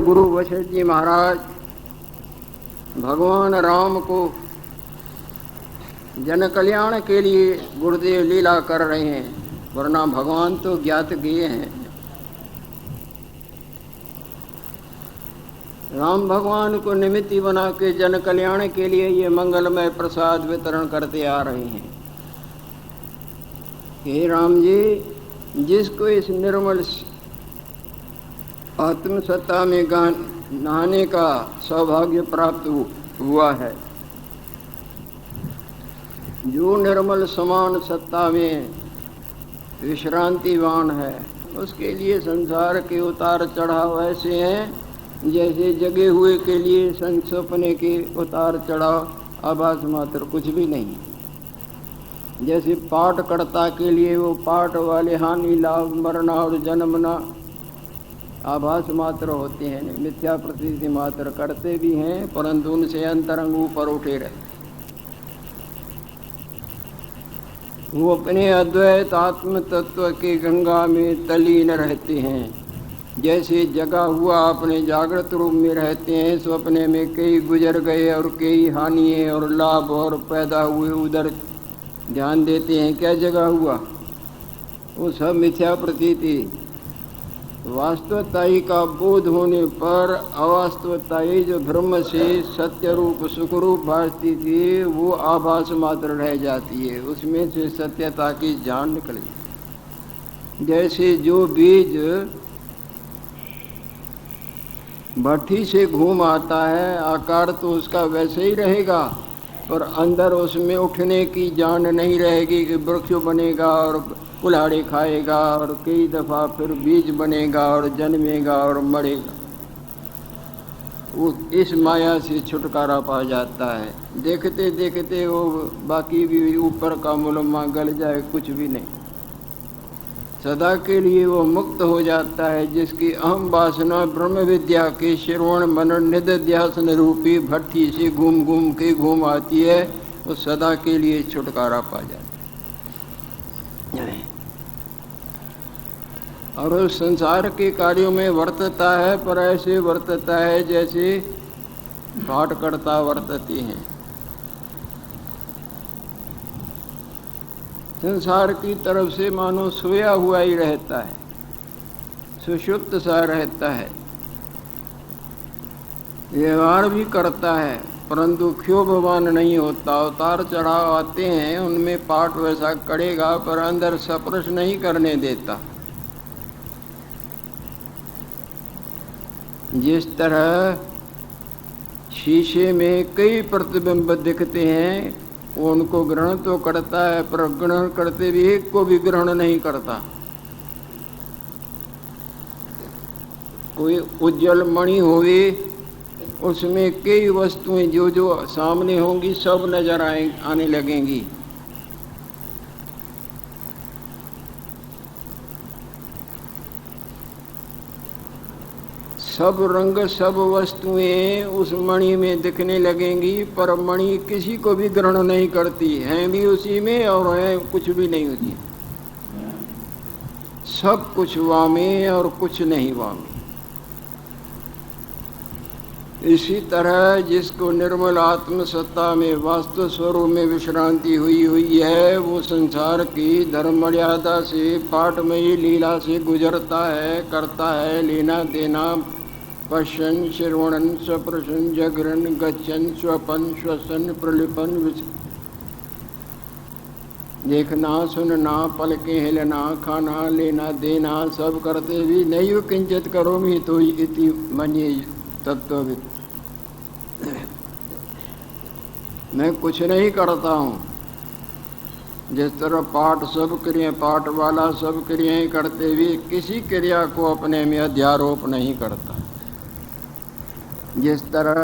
गुरु वशिष्ठ जी महाराज भगवान राम को जन कल्याण के लिए गुरुदेव लीला कर रहे हैं, वरना भगवान तो ज्ञात किए हैं। राम भगवान को निमित्त बना के जन कल्याण के लिए ये मंगलमय प्रसाद वितरण करते आ रहे हैं। हे राम जी, जिसको इस निर्मल आत्मसत्ता में नहाने का सौभाग्य प्राप्त हुआ है, जो निर्मल समान सत्ता में विश्रांतिवान है, उसके लिए संसार के उतार चढ़ाव ऐसे हैं जैसे जगे हुए के लिए सपने के उतार चढ़ाव आभास मात्र कुछ भी नहीं। जैसे पाठकर्ता के लिए वो पाठ वाले हानि लाभ मरना और जन्मना आभास मात्र होते हैं, मिथ्या प्रतीति मात्र करते भी हैं, परंतु उनसे अंतरंग ऊपर उठे रहते। वो अपने अद्वैत आत्म तत्व के गंगा में तलीन रहते हैं। जैसे जगा हुआ अपने जागृत रूप में रहते हैं, स्वप्ने में कई गुजर गए और कई हानि और लाभ और पैदा हुए उधर ध्यान देते हैं, क्या जगा हुआ वो सब मिथ्या प्रतीति। वास्तवताई का बोध होने पर अवास्तवताई जो ब्रह्म से सत्य रूप सुख रूप भासती थी, वो आभास मात्र रह जाती है, उसमें से सत्यता की जान निकली। जैसे जो बीज भट्टी से घूम आता है, आकार तो उसका वैसे ही रहेगा, पर अंदर उसमें उठने की जान नहीं रहेगी कि वृक्ष बनेगा और कुल्हाड़े खाएगा और कई दफ़ा फिर बीज बनेगा और जन्मेगा और मरेगा। वो इस माया से छुटकारा पा जाता है। देखते देखते वो बाकी भी ऊपर का मुलम्मा गल जाए, कुछ भी नहीं, सदा के लिए वो मुक्त हो जाता है। जिसकी अहम वासना ब्रह्म विद्या के श्रवण मनन निधिध्यासन रूपी भट्टी से घूम घूम के घूम आती है, वो सदा के लिए छुटकारा पा जाता है और उस संसार के कार्यों में वर्तता है, पर ऐसे वर्तता है जैसे पाठकर्ता वर्तती हैं। संसार की तरफ से मानो सोया हुआ ही रहता है, सुषुप्त सा रहता है, व्यवहार भी करता है, परंतु क्षोभवान नहीं होता। उतार चढ़ाव आते हैं, उनमें पाठ वैसा करेगा, पर अंदर स्पर्श नहीं करने देता। जिस तरह शीशे में कई प्रतिबिंब दिखते हैं, वो उनको ग्रहण तो करता है, पर ग्रहण करते भी एक को भी ग्रहण नहीं करता। कोई उज्जवल मणि होवे, उसमें कई वस्तुएं जो जो सामने होंगी सब नजर आने लगेंगी। सब रंग सब वस्तुएं उस मणि में दिखने लगेंगी, पर मणि किसी को भी ग्रहण नहीं करती, हैं भी उसी में और हैं कुछ भी नहीं होती। सब कुछ वामे और कुछ नहीं वामे। इसी तरह जिसको निर्मल आत्म सत्ता में वास्तव स्वरूप में विश्रांति हुई है, वो संसार की धर्म मर्यादा से पाठमयी लीला से गुजरता है, करता है लेना देना, पश्यन श्रवणन सप्रशन जगरन गच्छन स्वपन श्वसन प्रलिपन देखना सुनना पलके हिलना खाना लेना देना सब करते भी नहीं किंचित करोमि तो इति मन्ये तत्वविद। मैं कुछ नहीं करता हूँ। जिस तरह पाठ सब क्रिया पाठ वाला सब क्रियाएं करते हुए किसी क्रिया को अपने में अध्यारोप नहीं करता। जिस तरह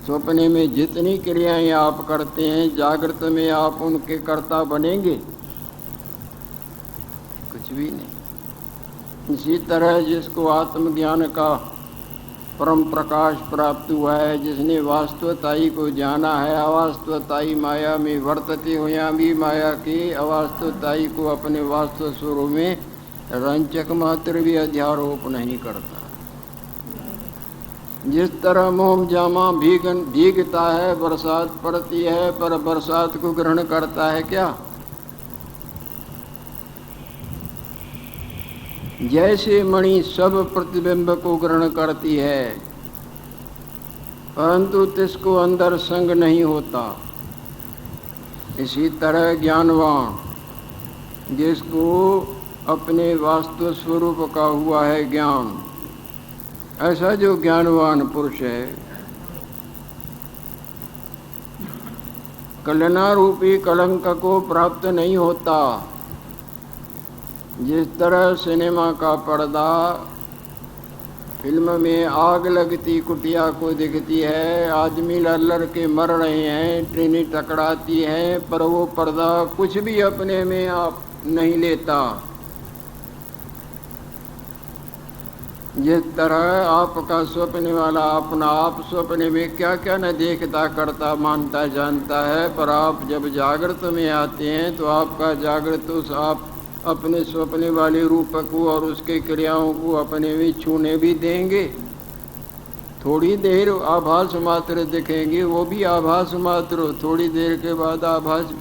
सपने में जितनी क्रियाएं आप करते हैं, जागृत में आप उनके कर्ता बनेंगे, कुछ भी नहीं। इसी तरह जिसको आत्मज्ञान का परम प्रकाश प्राप्त हुआ है, जिसने वास्तवताई को जाना है, अवास्तवताई माया में वर्तते हुए भी माया की अवास्तवताई को अपने वास्तव स्वरूप में रंचक मात्र भी अध्यारोप नहीं करता। जिस तरह मोम जामा भीगता है, बरसात पड़ती है, पर बरसात को ग्रहण करता है क्या? जैसे मणि सब प्रतिबिंब को ग्रहण करती है, परंतु तिसको अंदर संग नहीं होता, इसी तरह ज्ञानवान, जिसको अपने वास्तु स्वरूप का हुआ है ज्ञान, ऐसा जो ज्ञानवान पुरुष है, कलना रूपी कलंक को प्राप्त नहीं होता। जिस तरह सिनेमा का पर्दा फिल्म में आग लगती कुटिया को दिखती है, आदमी लड़ के मर रहे हैं, ट्रेनें टकराती हैं, पर वो पर्दा कुछ भी अपने में आप नहीं लेता। जिस तरह आपका स्वप्न वाला अपना आप स्वप्न में क्या क्या न देखता करता मानता जानता है, पर आप जब जागृत में आते हैं तो आपका जागृत उस आप अपने स्वप्न वाले रूप को और उसके क्रियाओं को अपने में छूने भी देंगे। थोड़ी देर आभास मात्र दिखेंगे, वो भी आभास मात्र, थोड़ी देर के बाद आभास।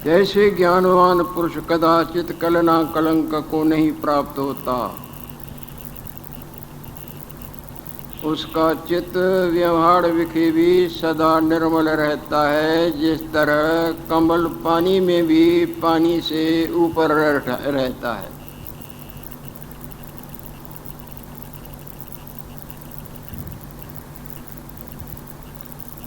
ऐसे ज्ञानवान पुरुष कदाचित कलना कलंक को नहीं प्राप्त होता। उसका चित्त व्यवहार विखे भी सदा निर्मल रहता है, जिस तरह कमल पानी में भी पानी से ऊपर रहता है।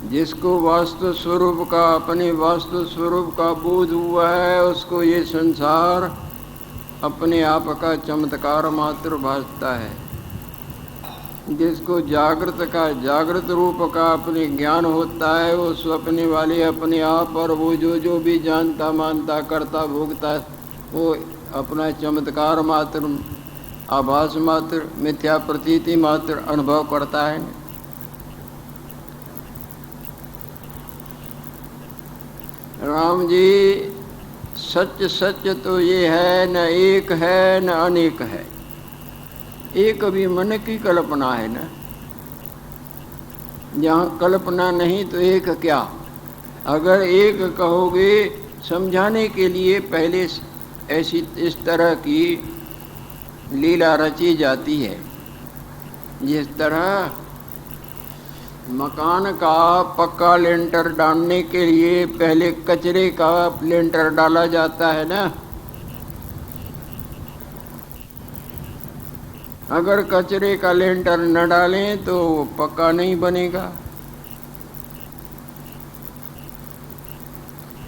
जिसको वास्तु स्वरूप का अपने वास्तु स्वरूप का बोध हुआ है, उसको ये संसार अपने आप का चमत्कार मात्र भासता है। जिसको जागृत का जागृत रूप का अपने ज्ञान होता है, वो स्वप्ने वाले अपने आप और वो जो भी जानता मानता करता भोगता, वो अपना चमत्कार मात्र, आभास मात्र, मिथ्या प्रतीति मात्र अनुभव करता है। राम जी, सच सच तो ये है, न एक है न अनेक है। एक भी मन की कल्पना है ना, जहाँ कल्पना नहीं तो एक क्या। अगर एक कहोगे समझाने के लिए पहले ऐसी इस तरह की लीला रची जाती है। जिस तरह मकान का पक्का लेंटर डालने के लिए पहले कचरे का लेंटर डाला जाता है ना। अगर कचरे का लेंटर न डालें तो पक्का नहीं बनेगा।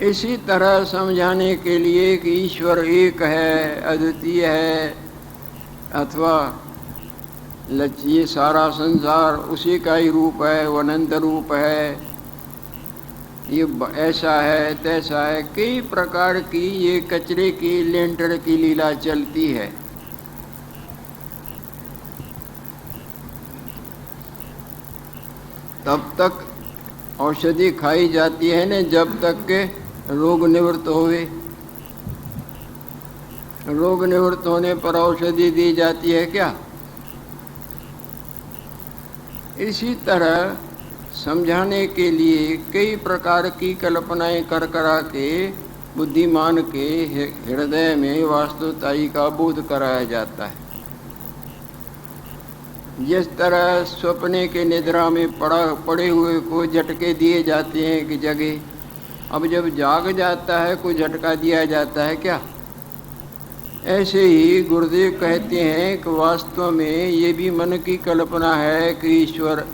इसी तरह समझाने के लिए कि ईश्वर एक है, अद्वितीय है, अथवा ये सारा संसार उसी का ही रूप है, वो अनंत रूप है, ये ऐसा है तैसा है, कई प्रकार की ये कचरे की लेंटर की लीला चलती है। तब तक औषधि खाई जाती है न जब तक के रोग निवृत्त होवे। रोग निवृत्त होने पर औषधि दी जाती है क्या? इसी तरह समझाने के लिए कई प्रकार की कल्पनाएं कर करा के बुद्धिमान के हृदय में वास्तुताई का बोध कराया जाता है। जिस तरह सपने के निद्रा में पड़े हुए को झटके दिए जाते हैं कि जगह, अब जब जाग जाता है कोई झटका दिया जाता है क्या? ऐसे ही गुरुदेव कहते हैं कि वास्तव में ये भी मन की कल्पना है कि ईश्वर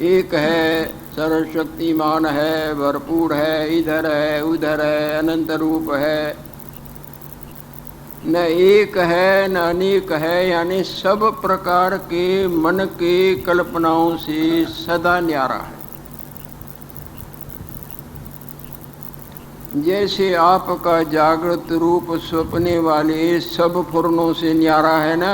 एक है, सर्वशक्तिमान है, भरपूर है, इधर है उधर है, अनंत रूप है, न एक है न अनेक है, यानी सब प्रकार के मन के कल्पनाओं से सदा न्यारा है। जैसे आपका जागृत रूप स्वप्ने वाले सब फुरनों से न्यारा है ना,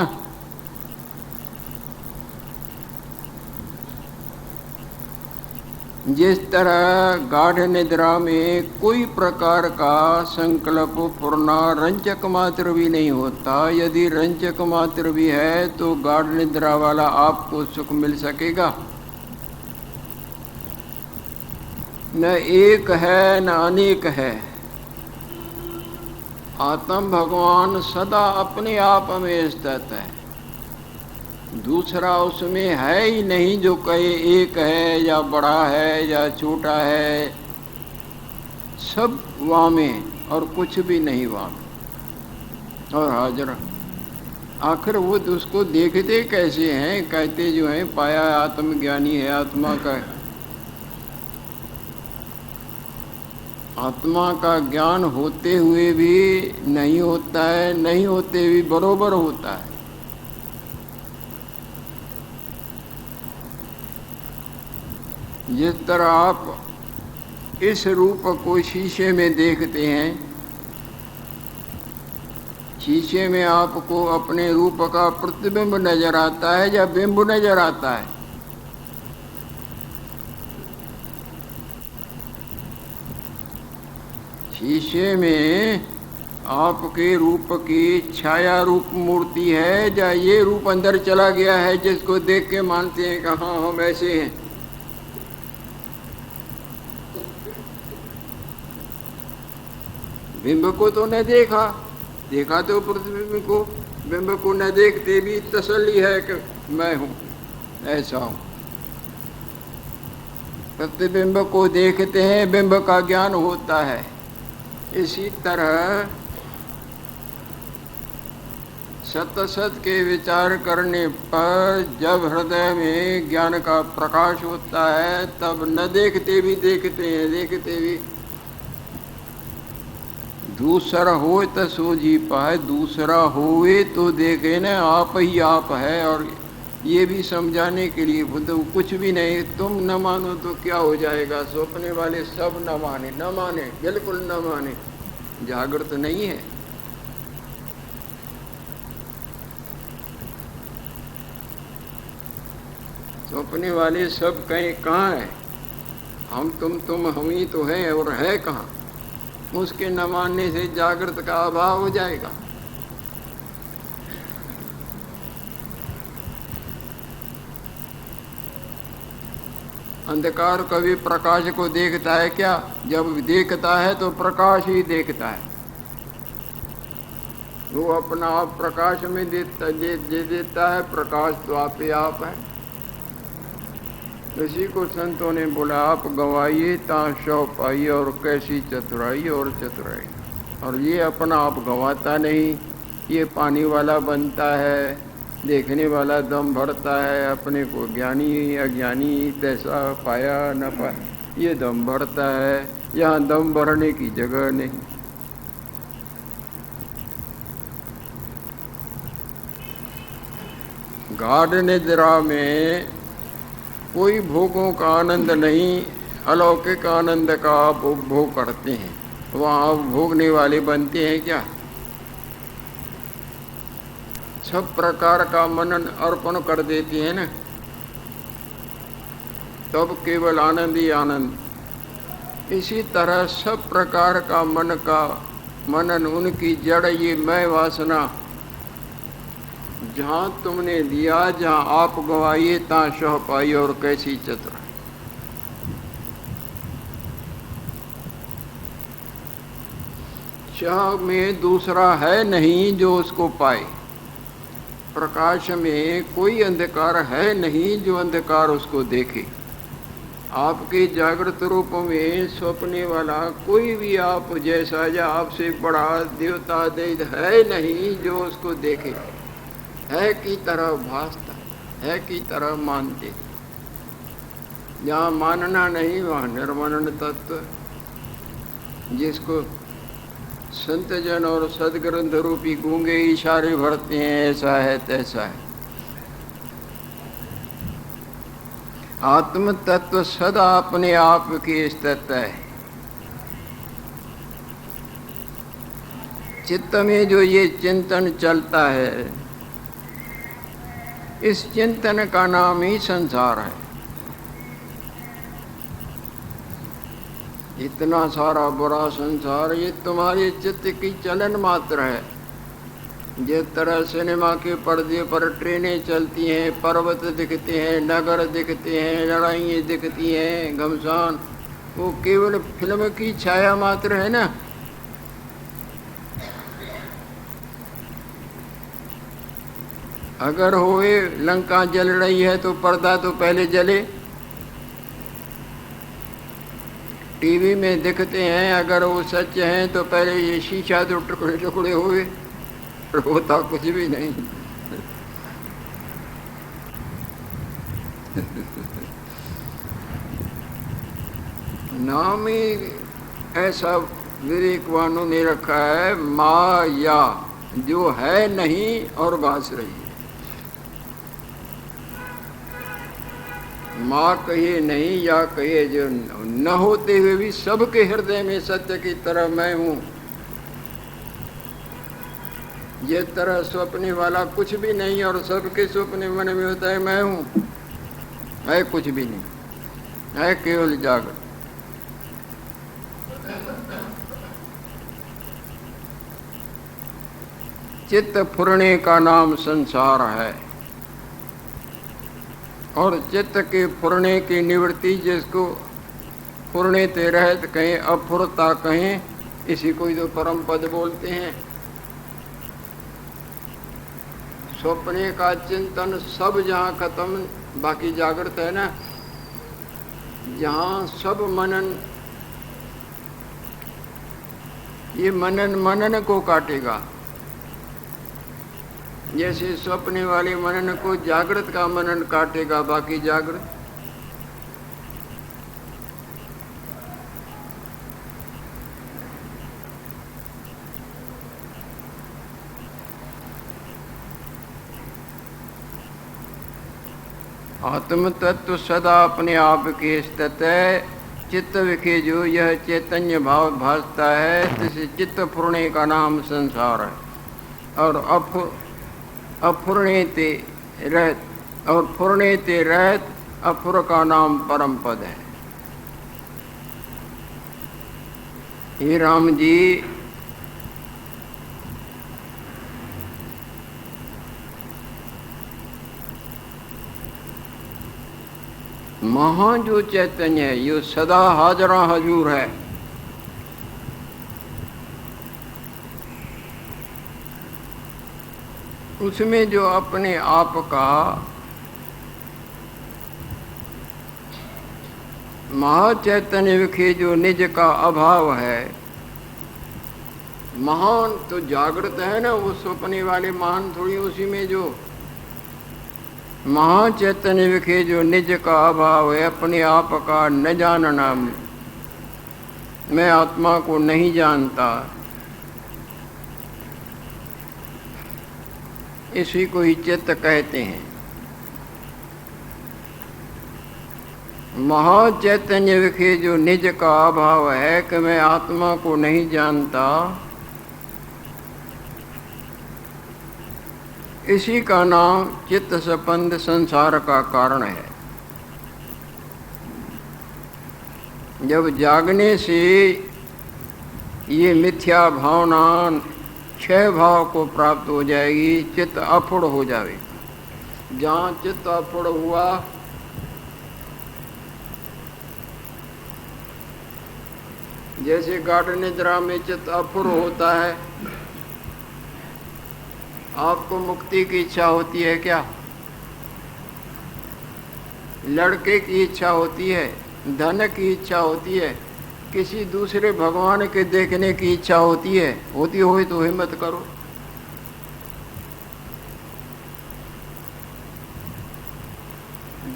जिस तरह गाढ़ निद्रा में कोई प्रकार का संकल्प फुरना रंजक मात्र भी नहीं होता, यदि रंजक मात्र भी है तो गाढ़ निद्रा वाला आपको सुख मिल सकेगा? न एक है न अनेक है। आत्म भगवान सदा अपने आप में स्थित है, दूसरा उसमें है ही नहीं जो कहे एक है या बड़ा है या छोटा है। सब वहाँ में और कुछ भी नहीं वहाँ में और हाजर। आखिर वो उसको देखते कैसे हैं? कहते जो हैं पाया आत्मज्ञानी है, आत्मा का आत्मा का ज्ञान होते हुए भी नहीं होता है, नहीं होते भी बरोबर होता है। जिस तरह आप इस रूप को शीशे में देखते हैं, शीशे में आपको अपने रूप का प्रतिबिंब नजर आता है या बिंब नजर आता है? शीशे में आपके रूप की छाया रूप मूर्ति है या ये रूप अंदर चला गया है जिसको देख के मानते हैं कि हाँ हम ऐसे हैं? बिंब को तो न देखा, देखा तो प्रतिबिंब को, बिंब को न देखते भी तसल्ली है कि मैं हूँ, ऐसा हूँ। प्रतिबिंब को देखते हैं, बिंब का ज्ञान होता है। इसी तरह सत के विचार करने पर जब हृदय में ज्ञान का प्रकाश होता है तब न देखते भी देखते हैं, देखते भी दूसरा होए तो सो जी पाए, दूसरा होए तो देखे न आप ही आप है। और ये भी समझाने के लिए तो कुछ भी नहीं, तुम न मानो तो क्या हो जाएगा? सपने वाले सब न माने, न माने, बिल्कुल न माने, जागृत नहीं है। सपने वाले सब कहीं कहाँ है? हम तुम हम ही तो हैं, और है कहाँ? उसके न मानने से जागृत का अभाव हो जाएगा। अंधकार कभी प्रकाश को देखता है क्या? जब देखता है तो प्रकाश ही देखता है, वो अपना आप प्रकाश में देता है। प्रकाश तो आप ही आप है। इसी को संतों ने बोला, आप गवाइए ता शौ पाइए और कैसी चतुराई और चतुराई। और ये अपना आप गवाता नहीं, ये पानी वाला बनता है, देखने वाला दम भरता है, अपने को ज्ञानी अज्ञानी तैसा पाया न पाया, ये दम भरता है। यहाँ दम भरने की जगह नहीं। गाढ़ निद्रा में कोई भोगों का आनंद नहीं, अलौकिक आनंद का आप उपभोग करते हैं। वहाँ आप भोगने वाले बनते हैं क्या? सब प्रकार का मनन अर्पण कर देते हैं ना, तब केवल आनंद ही आनंद। इसी तरह सब प्रकार का मन का मनन, उनकी जड़ ये मैं वासना, जहाँ तुमने दिया, जहाँ आप गवाइए ता शह पाई और कैसी चतुर। शह में दूसरा है नहीं जो उसको पाए, प्रकाश में कोई अंधकार है नहीं जो अंधकार उसको देखे। आपके जागृत रूप में स्वप्ने वाला कोई भी आप जैसा या आपसे बड़ा देवता दैत्य है नहीं जो उसको देखे। है की तरह भासता, है की तरह मानते। जहाँ मानना नहीं वहाँ निर्माण तत्व, जिसको संत जन और सदग्रंथ रूपी गूंगे इशारे भरते हैं, ऐसा है तैसा है। आत्म तत्व सदा अपने आप की स्थित है। चित्त में जो ये चिंतन चलता है, इस चिंतन का नाम ही संसार है। इतना सारा बुरा संसार ये तुम्हारे चित्त की चलन मात्र है। जिस तरह सिनेमा के पर्दे पर ट्रेनें चलती हैं, पर्वत दिखते हैं, नगर दिखते हैं, लड़ाइयाँ दिखती हैं, घमसान, वो केवल फिल्म की छाया मात्र है ना। अगर होए लंका जल रही है तो पर्दा तो पहले जले। टीवी में दिखते हैं, अगर वो सच हैं तो पहले ये शीशा तो टुकड़े टुकड़े हुए, होता कुछ भी नहीं। नाम ही ऐसा विवेकवानों ने रखा है, माया, जो है नहीं और भास रही है। माँ कहे नहीं या कहे जो न होते हुए भी सबके हृदय में सत्य की तरह मैं हूँ। ये तरह स्वप्ने वाला कुछ भी नहीं और सबके स्वप्ने मन में होता है मैं हूँ, है कुछ भी नहीं, है केवल जागृत। चित्त फुरने का नाम संसार है, और चित्त के फुरने की निवृत्ति, जिसको फुरने ते रहत कहें, अफुरता कहें, इसी को ही तो परम पद बोलते हैं। स्वप्ने का चिंतन सब जहाँ खत्म, बाकी जागृत है ना, जहाँ सब मनन, ये मनन मनन को काटेगा। जैसे स्वप्ने वाले मनन को जागृत का मनन काटेगा, बाकी जागृत। आत्म तत्व सदा अपने आप के स्थित है। चित्त विखे जो यह चैतन्य भाव भासता है, जिसे चित्त फुरने का नाम संसार है। और अफुरने ते रहत, और फुरने ते रहत, अफुर का नाम परम पद है। हे राम जी, महा जो चैतन्य है, यो सदा हाजरा हजूर है। उसमें जो अपने आप का महाचैतन्य विखे जो निज का अभाव है, महान तो जागृत है ना, वो स्वप्ने वाले महान थोड़ी, उसी में जो महाचैतन्य विखे जो निज का अभाव है, अपने आप का न जानना, मैं आत्मा को नहीं जानता, इसी को ही चित्त कहते हैं। महाचैतन्य विखे जो निज का अभाव है कि मैं आत्मा को नहीं जानता, इसी का नाम चित्त संबंध संसार का कारण है। जब जागने से ये मिथ्या भावना क्षय भाव को प्राप्त हो जाएगी, चित्त अफुड़ हो जाएगी। जहाँ चित्त अफुड़ हुआ, जैसे गाढ़ निद्रा में चित्त अफुड़ होता है। आपको मुक्ति की इच्छा होती है क्या? लड़के की इच्छा होती है, धन की इच्छा होती है, किसी दूसरे भगवान के देखने की इच्छा होती है? होती हो तो हिम्मत करो।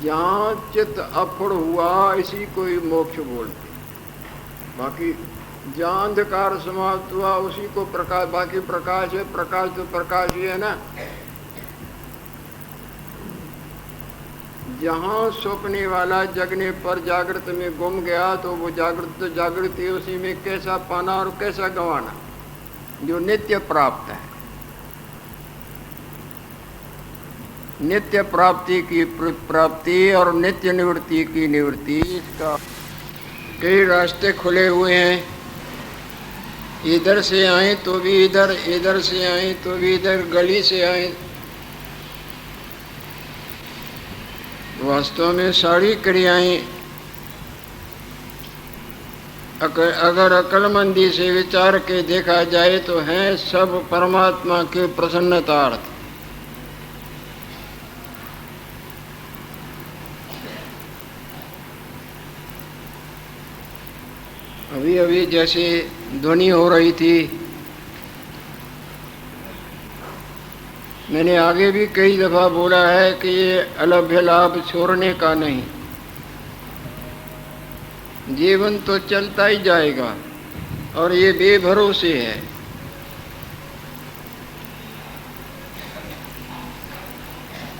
जहाँ चित्त अफुड़ हुआ, इसी को ही मोक्ष बोलते। बाकी जहाँ अंधकार समाप्त हुआ, उसी को प्रकाश, बाकी प्रकाश है। प्रकाश तो प्रकाश ही है ना। जहाँ स्वप्ने वाला जगने पर जागृत में गुम गया, तो वो जागृत तो जागृत है, उसी में कैसा पाना और कैसा गंवाना, जो नित्य प्राप्त है। नित्य प्राप्ति की प्राप्ति और नित्य निवृत्ति की निवृत्ति, इसका कई रास्ते खुले हुए हैं, इधर से आए तो भी इधर, इधर से आए तो भी इधर, गली से आए। वास्तव में सारी क्रियाएं अगर अक्लमंदी से विचार के देखा जाए तो हैं सब परमात्मा के प्रसन्नतार्थ। अभी अभी जैसे ध्वनि हो रही थी, मैंने आगे भी कई दफा बोला है कि ये अलभ्य लाभ छोड़ने का नहीं, जीवन तो चलता ही जाएगा और ये बेभरोसे है।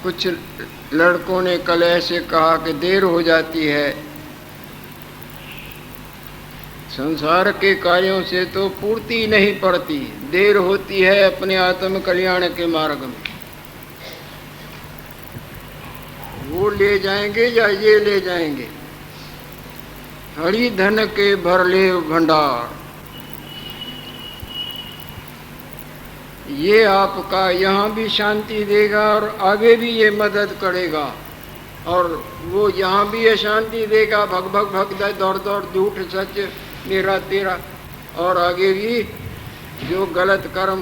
कुछ लड़कों ने कल ऐसे कहा कि देर हो जाती है, संसार के कार्यों से तो पूर्ति नहीं पड़ती, देर होती है अपने आत्म कल्याण के मार्ग में। वो ले जाएंगे या ये ले जाएंगे, हरि धन के भर ले भंडार। ये आपका यहाँ भी शांति देगा और आगे भी ये मदद करेगा, और वो यहाँ भी ये शांति देगा, भग भग भग दौड़ दौड़ झूठ सच मेरा तेरा, और आगे भी जो गलत कर्म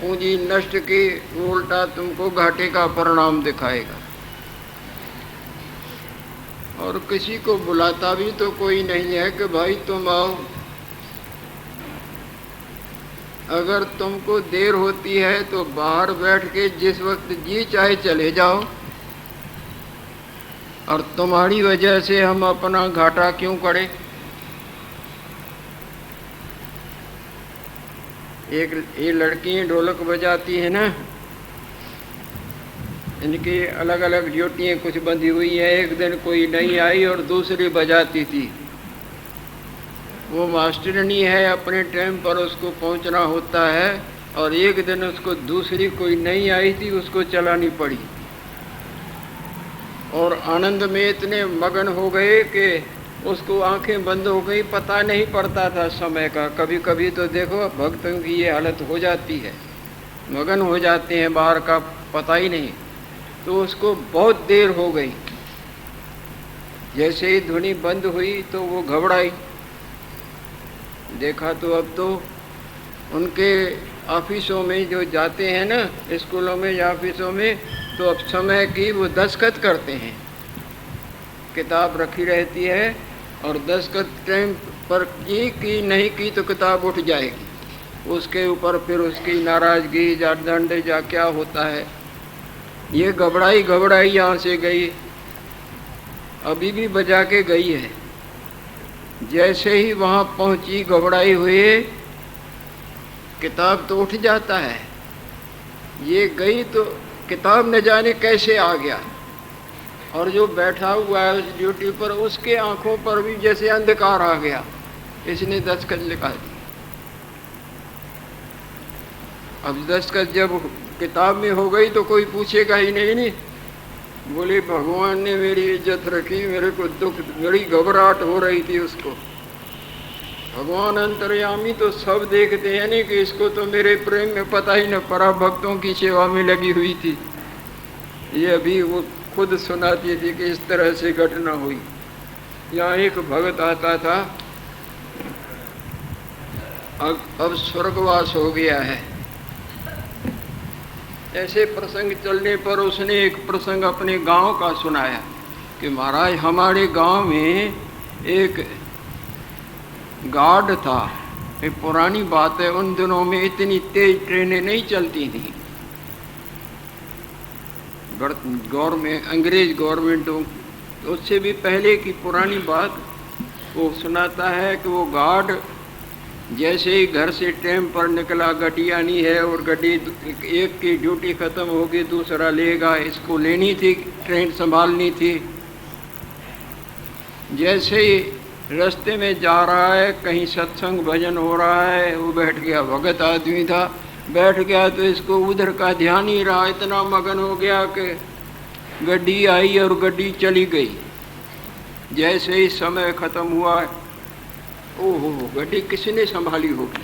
पूंजी नष्ट की उल्टा तुमको घाटे का परिणाम दिखाएगा। और किसी को बुलाता भी तो कोई नहीं है कि भाई तुम आओ। अगर तुमको देर होती है तो बाहर बैठ के जिस वक्त जी चाहे चले जाओ, और तुम्हारी वजह से हम अपना घाटा क्यों करें। एक ये लड़की ढोलक बजाती है ना, इनकी अलग अलग ड्यूटियाँ कुछ बंधी हुई है। एक दिन कोई नई आई और दूसरी बजाती थी। वो मास्टरनी है, अपने टाइम पर उसको पहुंचना होता है, और एक दिन उसको दूसरी कोई नई आई थी, उसको चलानी पड़ी। और आनंद में इतने मगन हो गए कि उसको आंखें बंद हो गई, पता नहीं पड़ता था समय का। कभी कभी तो देखो भक्तों की ये हालत हो जाती है, मगन हो जाते हैं, बाहर का पता ही नहीं। तो उसको बहुत देर हो गई। जैसे ही ध्वनि बंद हुई तो वो घबराई। देखा तो अब तो उनके ऑफिसों में जो जाते हैं ना, स्कूलों में या ऑफिसों में, तो अब समय की वो दस्तखत करते हैं। किताब रखी रहती है और दस्तखत टाइम पर की नहीं की तो किताब उठ जाएगी। उसके ऊपर फिर उसकी नाराज़गी या दंड या क्या होता है। ये घबराई घबराई यहाँ से गई, अभी भी बजा के गई है। जैसे ही वहाँ पहुँची घबराई हुए, किताब तो उठ जाता है। ये गई तो किताब न जाने कैसे आ गया, और जो बैठा हुआ है उस ड्यूटी पर, उसके आंखों पर भी जैसे अंधकार आ गया। इसने दस्तखत लिखा दी। अब दस्तखत जब किताब में हो गई तो कोई पूछेगा ही नहीं। बोले भगवान ने मेरी इज्जत रखी, मेरे को दुख, बड़ी घबराहट हो रही थी उसको। भगवान अंतर्यामी तो सब देखते हैं नहीं कि इसको तो मेरे प्रेम में पता ही न पड़ा, भक्तों की सेवा में लगी हुई थी। ये अभी वो खुद सुनाती थी कि इस तरह से घटना हुई। यहाँ एक भगत आता था, अब स्वर्गवास हो गया है। ऐसे प्रसंग चलने पर उसने एक प्रसंग अपने गांव का सुनाया कि महाराज हमारे गांव में एक गार्ड था। ये पुरानी बात है, उन दिनों में इतनी तेज ट्रेनें नहीं चलती थी। गवर्नमेंट, अंग्रेज गवर्नमेंट, उससे भी पहले की पुरानी बात। वो सुनाता है कि वो गार्ड जैसे ही घर से टाइम पर निकला, गड्डी आनी है और गड्डी एक की ड्यूटी ख़त्म होगी, दूसरा लेगा, इसको लेनी थी, ट्रेन संभालनी थी। जैसे ही रास्ते में जा रहा है, कहीं सत्संग भजन हो रहा है, वो बैठ गया। भगत आदमी था, बैठ गया तो इसको उधर का ध्यान ही रहा। इतना मगन हो गया कि गड्डी आई और गड्डी चली गई। जैसे ही समय ख़त्म हुआ, ओहो, गड्डी किसने संभाली होगी?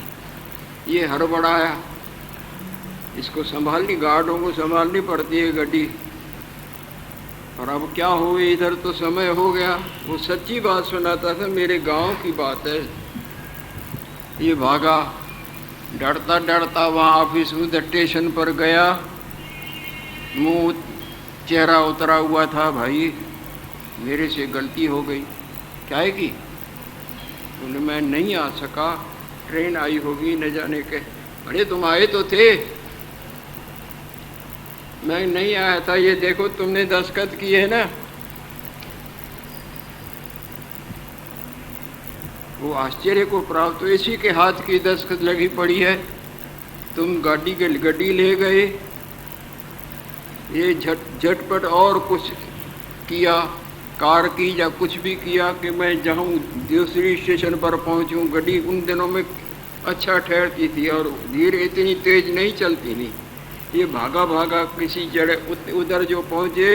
ये हड़बड़ाया, इसको संभालनी, गार्डों को संभालनी पड़ती है गड्डी। और अब क्या हो, इधर तो समय हो गया। वो सच्ची बात सुनाता था, मेरे गांव की बात है। ये भागा, डरता डरता वहाँ ऑफिस उधर स्टेशन पर गया, मुंह चेहरा उतरा हुआ था, भाई मेरे से गलती हो गई। क्या है कि बोले मैं नहीं आ सका, ट्रेन आई होगी न जाने के। अरे तुम आए तो थे। मैं नहीं आया था, ये देखो तुमने दस्तखत किए है ना। वो आश्चर्य को प्राप्त, तो इसी के हाथ की दस्तखत लगी पड़ी है। तुम गड्डी ले गए, ये झटपट और कुछ किया, कार की या कुछ भी किया कि मैं जाऊँ दूसरी स्टेशन पर पहुँचूँ। गड्डी उन दिनों में अच्छा ठहरती थी और धीरे इतनी तेज नहीं चलती थी। ये भागा भागा किसी जगह उधर जो पहुँचे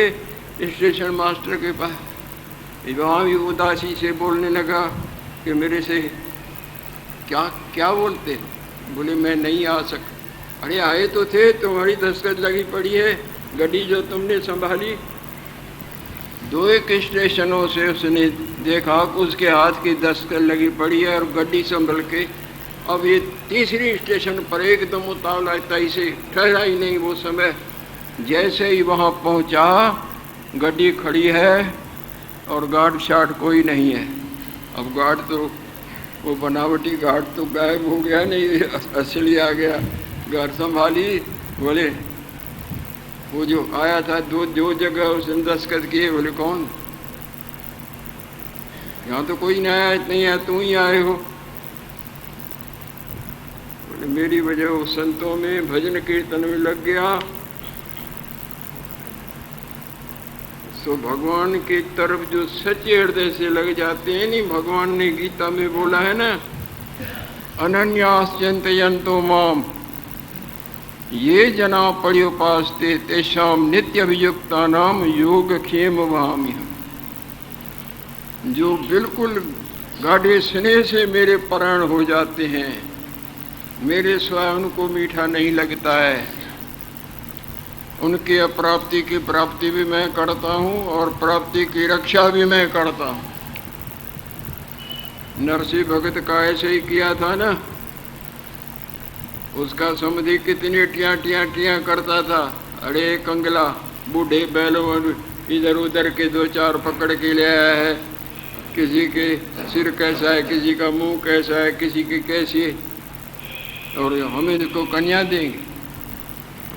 स्टेशन मास्टर के पास, वहाँ भी उदासी से बोलने लगा कि मेरे से क्या बोलते। बोले मैं नहीं आ सका। अरे आए तो थे, तुम्हारी दस्तखत लगी पड़ी है, गड्डी जो तुमने संभाली। 2-1 स्टेशनों से उसने देखा उसके हाथ की दस्तखत लगी पड़ी है और गड्डी संभल के। अब ये तीसरी स्टेशन पर एकदम उतावला से ठहरा ही नहीं वो समय। जैसे ही वहाँ पहुँचा, गड्डी खड़ी है और गार्ड शार्ड कोई नहीं है। अब गार्ड तो वो बनावटी गार्ड तो गायब हो गया, नहीं असली आ गया। घर संभाली, बोले वो जो आया था दो जगह उसने दस्तखत किए। बोले कौन? यहाँ तो कोई नहीं आया, नहीं आया, तू ही आए हो। बोले मेरी वजह उस संतों में भजन कीर्तन में लग गया, तो भगवान की तरफ जो सच्चे हृदय से लग जाते हैं। नहीं, भगवान ने गीता में बोला है ना, अनन्यास चिंतयन्तो माम ये जना पर्युपास्ते तेषाम नित्य अभियुक्ता नाम योग क्षेम वहाम्यहम्। जो बिल्कुल गाढ़े स्नेह से मेरे परायण हो जाते हैं, मेरे स्वयं को मीठा नहीं लगता है, उनकी अप्राप्ति की प्राप्ति भी मैं करता हूँ और प्राप्ति की रक्षा भी मैं करता हूँ। नरसिंह भगत का ऐसे ही किया था ना। उसका समधी कितनी टियाँ करता था। अरे कंगला, बूढ़े बैलों इधर उधर के 2-4 पकड़ के ले आया है। किसी के सिर कैसा है, किसी का मुंह कैसा है, किसी की कैसी है, और हम इनको कन्या देंगे।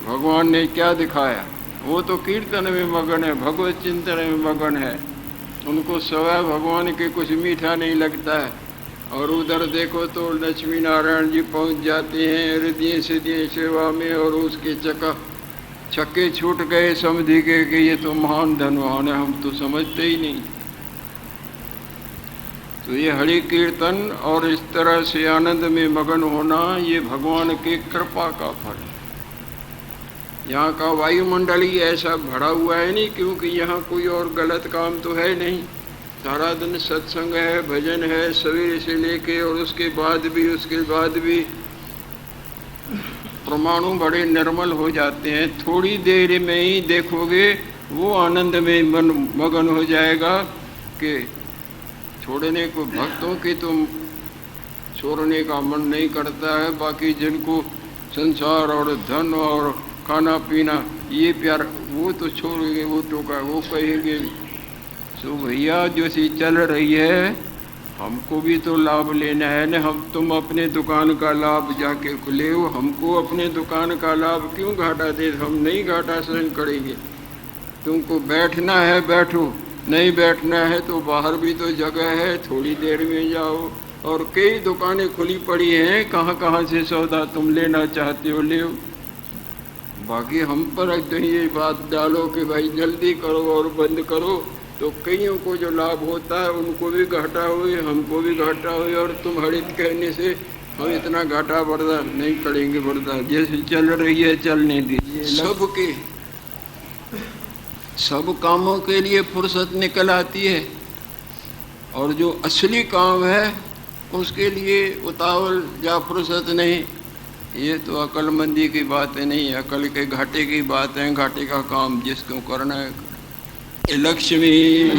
भगवान ने क्या दिखाया? वो तो कीर्तन में मगन है, भगवत चिंतन में मगन है। उनको सवै भगवान के कुछ मीठा नहीं लगता है। और उधर देखो तो लक्ष्मी नारायण जी पहुंच जाते हैं हृदय सिद्धि सेवा में, और उसके छक्के छूट गए समझी के कि ये तो महान धनवान है, हम तो समझते ही नहीं। तो ये हरि कीर्तन और इस तरह से आनंद में मगन होना, ये भगवान की कृपा का फल है। यहाँ का वायुमंडल ही ऐसा भरा हुआ है नहीं, क्योंकि यहाँ कोई और गलत काम तो है नहीं। सारा दिन सत्संग है, भजन है, सवेरे से लेके, और उसके बाद भी परमाणु बड़े निर्मल हो जाते हैं। थोड़ी देर में ही देखोगे वो आनंद में मगन हो जाएगा कि छोड़ने को, भक्तों की तो छोड़ने का मन नहीं करता है। बाकी जिनको संसार और धन और खाना पीना ये प्यार, वो तो छोड़ेंगे, वो तो वो कहेंगे सो भैया जो सी चल रही है हमको भी तो लाभ लेना है न। हम तुम अपने दुकान का लाभ जाके खुले हो, हमको अपने दुकान का लाभ क्यों घाटा दे? हम नहीं घाटा सहन करेंगे। तुमको बैठना है बैठो, नहीं बैठना है तो बाहर भी तो जगह है, थोड़ी देर में जाओ। और कई दुकानें खुली पड़ी हैं, कहाँ से सौदा तुम लेना चाहते हो ले। बाकी हम पर ये बात डालो कि भाई जल्दी करो और बंद करो, तो कईयों को जो लाभ होता है उनको भी घाटा हुए, हमको भी घाटा हुए। और तुम हरित कहने से हम इतना घाटा बर्दाश्त नहीं करेंगे। बर्दाश्त जैसे चल रही है चलने दीजिए। सब कामों के लिए फुर्सत निकल आती है, और जो असली काम है उसके लिए उतावल या फुर्सत नहीं। ये तो अक्लमंदी की बातें नहीं, अकल के घाटे की बात है। घाटे का काम जिसको करना है। लक्ष्मी